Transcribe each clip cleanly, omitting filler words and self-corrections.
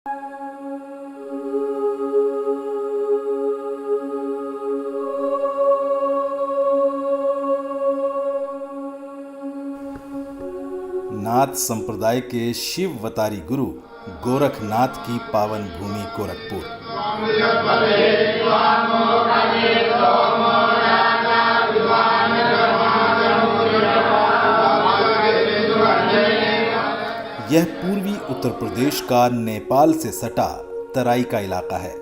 नाथ संप्रदाय के शिववतारी गुरु गोरखनाथ की पावन भूमि गोरखपुर। यह पूर्वी उत्तर प्रदेश का नेपाल से सटा तराई का इलाका है।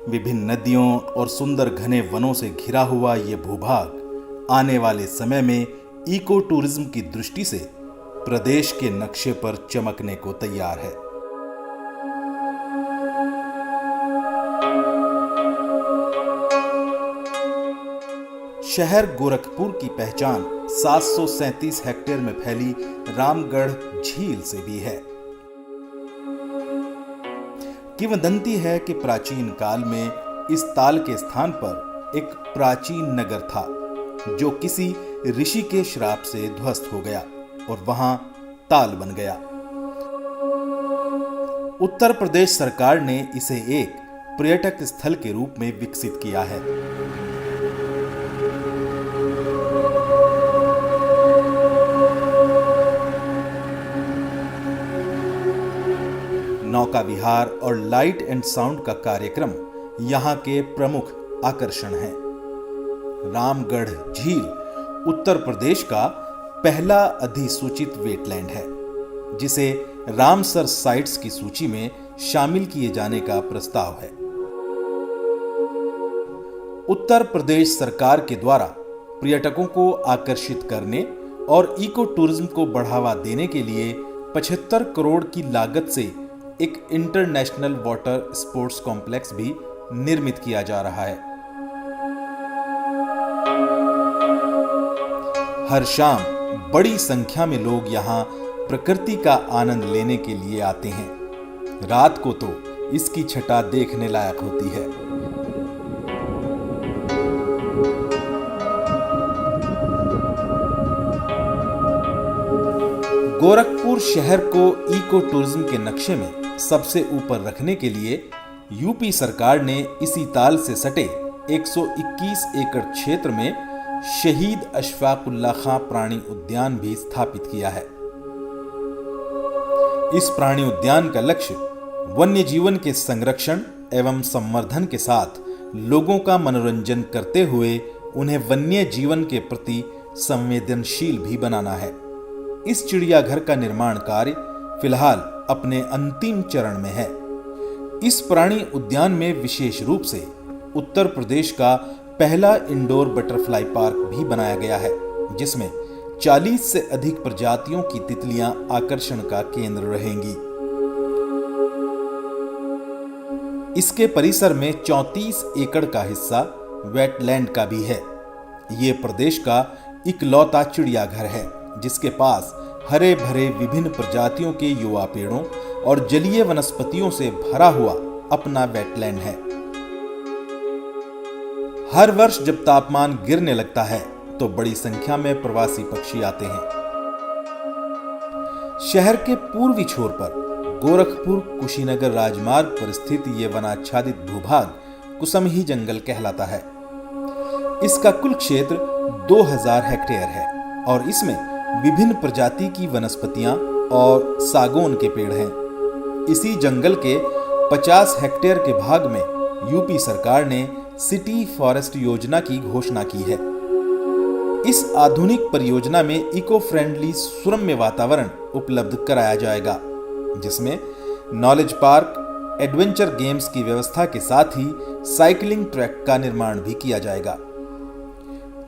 विभिन्न नदियों और सुंदर घने वनों से घिरा हुआ यह भूभाग आने वाले समय में इको टूरिज्म की दृष्टि से प्रदेश के नक्शे पर चमकने को तैयार है। शहर गोरखपुर की पहचान 737 हेक्टेयर में फैली रामगढ़ झील से भी है। किंवदंती है कि प्राचीन काल में इस ताल के स्थान पर एक प्राचीन नगर था जो किसी ऋषि के श्राप से ध्वस्त हो गया और वहां ताल बन गया। उत्तर प्रदेश सरकार ने इसे एक पर्यटक स्थल के रूप में विकसित किया है। नौका विहार और लाइट एंड साउंड का कार्यक्रम यहां के प्रमुख आकर्षण हैं। रामगढ़ झील उत्तर प्रदेश का पहला अधिसूचित वेटलैंड है जिसे रामसर साइट्स की सूची में शामिल किए जाने का प्रस्ताव है। उत्तर प्रदेश सरकार के द्वारा पर्यटकों को आकर्षित करने और इको टूरिज्म को बढ़ावा देने के लिए 75 करोड़ की लागत से एक इंटरनेशनल वाटर स्पोर्ट्स कॉम्प्लेक्स भी निर्मित किया जा रहा है। हर शाम बड़ी संख्या में लोग यहां प्रकृति का आनंद लेने के लिए आते हैं। रात को तो इसकी छटा देखने लायक होती है। गोरखपुर शहर को इको टूरिज्म के नक्शे में सबसे ऊपर रखने के लिए यूपी सरकार ने इसी ताल से सटे 121 एकड़ क्षेत्र में शहीद अशफाकुल्लाह खां प्राणी उद्यान भी स्थापित किया है। इस प्राणी उद्यान का लक्ष्य वन्य जीवन के संरक्षण एवं संवर्धन के साथ लोगों का मनोरंजन करते हुए उन्हें वन्य जीवन के प्रति संवेदनशील भी बनाना है। इस चिड़ियाघर का निर्माण कार्य फिलहाल अपने अंतिम चरण में है। इस प्राणी उद्यान में विशेष रूप से उत्तर प्रदेश का पहला इंडोर बटरफ्लाई पार्क भी बनाया गया है जिसमें 40 से अधिक प्रजातियों की तितलियां आकर्षण का केंद्र रहेंगी। इसके परिसर में 34 एकड़ का हिस्सा वेटलैंड का भी है। ये प्रदेश का इकलौता चिड़ियाघर है जिसके पास हरे भरे विभिन्न प्रजातियों के युवा पेड़ों और जलीय वनस्पतियों से भरा हुआ अपना वेटलैंड है। हर वर्ष जब तापमान गिरने लगता है तो बड़ी संख्या में प्रवासी पक्षी आते हैं। शहर के पूर्वी छोर पर गोरखपुर कुशीनगर राजमार्ग पर स्थित यह वनाच्छादित भूभाग कुसमही जंगल कहलाता है। इसका कुल क्षेत्र 2000 हेक्टेयर है और इसमें विभिन्न प्रजाति की वनस्पतियां और सागौन के पेड़ हैं। इसी जंगल के 50 हेक्टेयर के भाग में यूपी सरकार ने सिटी फॉरेस्ट योजना की घोषणा की है। इस आधुनिक परियोजना में इको फ्रेंडली सुरम्य वातावरण उपलब्ध कराया जाएगा जिसमें नॉलेज पार्क, एडवेंचर गेम्स की व्यवस्था के साथ ही साइकिलिंग ट्रैक का निर्माण भी किया जाएगा।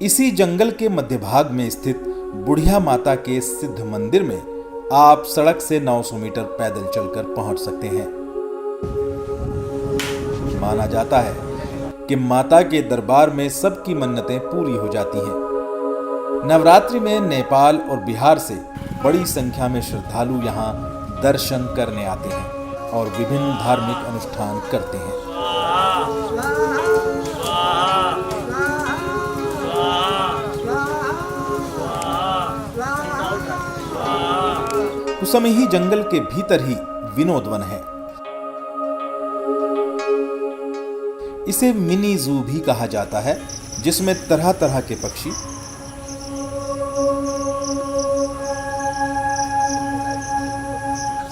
इसी जंगल के मध्य भाग में स्थित बुढ़िया माता के सिद्ध मंदिर में आप सड़क से 900 मीटर पैदल चलकर पहुंच सकते हैं। माना जाता है कि माता के दरबार में सबकी मन्नतें पूरी हो जाती हैं। नवरात्रि में नेपाल और बिहार से बड़ी संख्या में श्रद्धालु यहां दर्शन करने आते हैं और विभिन्न धार्मिक अनुष्ठान करते हैं। कुसमही जंगल के भीतर ही विनोद वन है। इसे मिनी जू भी कहा जाता है, जिसमें तरह तरह के पक्षी,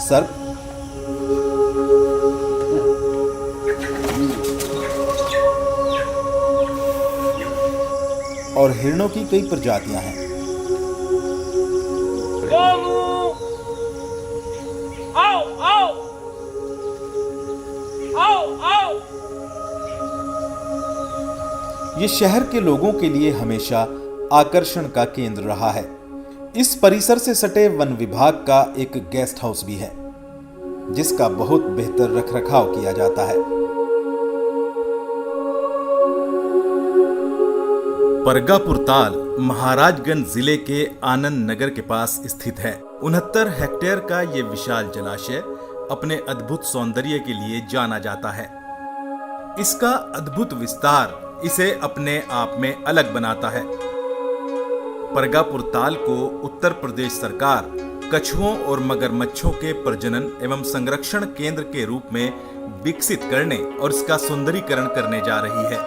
सर्प, और हिरणों की कई प्रजातियां हैं। ये शहर के लोगों के लिए हमेशा आकर्षण का केंद्र रहा है। इस परिसर से सटे वन विभाग का एक गेस्ट हाउस भी है, जिसका बहुत बेहतर रखरखाव किया जाता है। परगापुर ताल महाराजगंज जिले के आनंद नगर के पास स्थित है। 69 हेक्टेयर का ये विशाल जलाशय अपने अद्भुत सौंदर्य के लिए जाना जाता है। इसका अद्भुत विस्तार इसे अपने आप में अलग बनाता है। परगापुर ताल को उत्तर प्रदेश सरकार कछुओं और मगरमच्छों के प्रजनन एवं संरक्षण केंद्र के रूप में विकसित करने और इसका सुंदरीकरण करने जा रही है।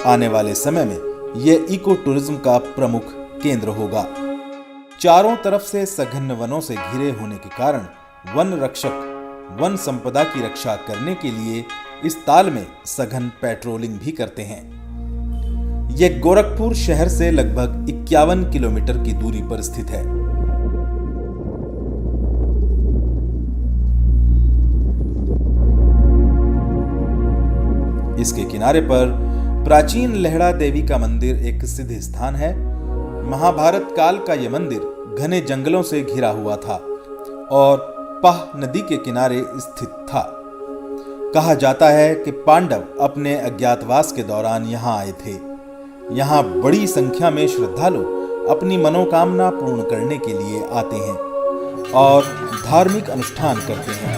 आने वाले समय में यह इको टूरिज्म का प्रमुख केंद्र होगा। चारों तरफ से सघन वनों से घिरे होने के कारण वन रक्षक वन संपदा की रक्षा करने के लिए इस ताल में सघन पेट्रोलिंग भी करते हैं। यह गोरखपुर शहर से लगभग 51 किलोमीटर की दूरी पर स्थित है। इसके किनारे पर प्राचीन लेहड़ा देवी का मंदिर एक सिद्ध स्थान है। महाभारत काल का यह मंदिर घने जंगलों से घिरा हुआ था और पाह नदी के किनारे स्थित था। कहा जाता है कि पांडव अपने अज्ञातवास के दौरान यहाँ आए थे। यहाँ बड़ी संख्या में श्रद्धालु अपनी मनोकामना पूर्ण करने के लिए आते हैं और धार्मिक अनुष्ठान करते हैं।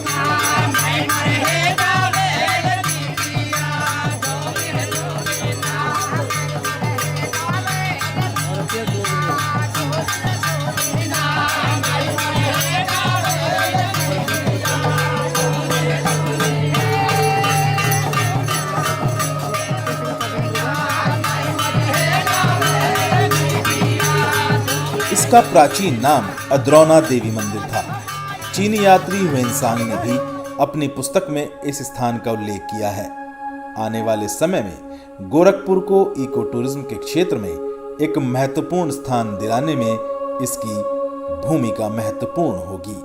इसका प्राचीन नाम अद्रौना देवी मंदिर था। चीनी यात्री हुएनसांग ने भी अपनी पुस्तक में इस स्थान का उल्लेख किया है। आने वाले समय में गोरखपुर को इको टूरिज्म के क्षेत्र में एक महत्वपूर्ण स्थान दिलाने में इसकी भूमिका महत्वपूर्ण होगी।